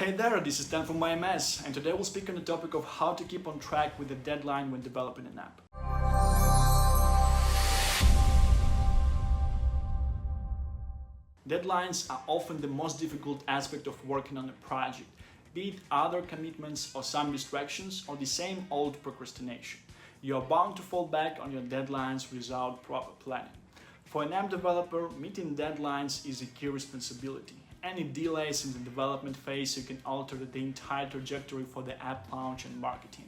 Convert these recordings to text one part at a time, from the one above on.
Hey there, this is Dan from AMS, and today we'll speak on the topic of how to keep on track with the deadline when developing an app. Deadlines are often the most difficult aspect of working on a project, be it other commitments or some distractions or the same old procrastination. You are bound to fall back on your deadlines without proper planning. For an app developer, meeting deadlines is a key responsibility. Any delays in the development phase can alter the entire trajectory for the app launch and marketing.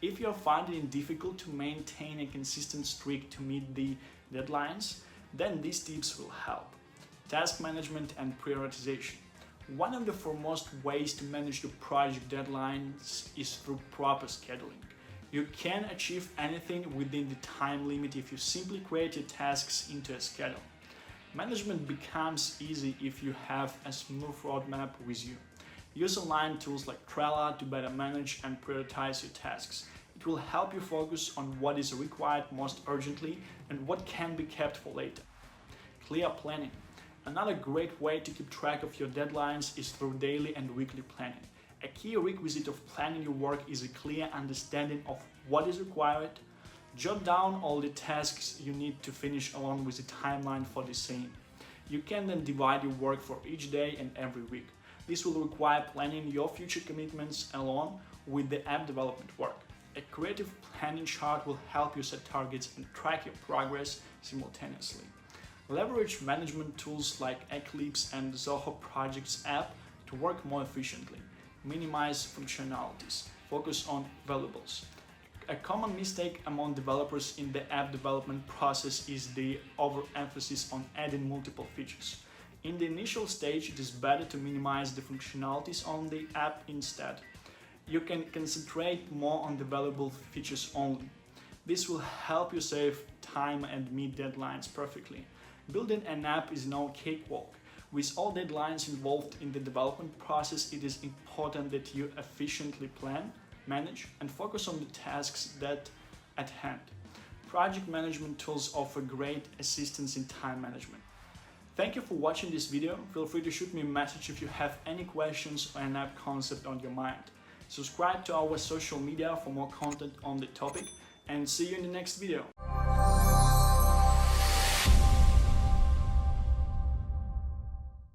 If you are finding it difficult to maintain a consistent streak to meet the deadlines, then these tips will help. Task management and prioritization. One of the foremost ways to manage the project deadlines is through proper scheduling. You can achieve anything within the time limit if you simply create your tasks into a schedule. Management becomes easy if you have a smooth roadmap with you. Use online tools like Trello to better manage and prioritize your tasks. It will help you focus on what is required most urgently and what can be kept for later. Clear planning. Another great way to keep track of your deadlines is through daily and weekly planning. A key requisite of planning your work is a clear understanding of what is required. Jot down all the tasks you need to finish along with the timeline for the same. You can then divide your work for each day and every week. This will require planning your future commitments along with the app development work. A creative planning chart will help you set targets and track your progress simultaneously. Leverage management tools like Eclipse and Zoho Projects app to work more efficiently. Minimize functionalities. Focus on valuables. A common mistake among developers in the app development process is the overemphasis on adding multiple features. In the initial stage, it is better to minimize the functionalities on the app instead. You can concentrate more on the valuable features only. This will help you save time and meet deadlines perfectly. Building an app is no cakewalk. With all deadlines involved in the development process, it is important that you efficiently plan, manage, and focus on the tasks that at hand. Project management tools offer great assistance in time management. Thank you for watching this video. Feel free to shoot me a message if you have any questions or an app concept on your mind. Subscribe to our social media for more content on the topic, and see you in the next video.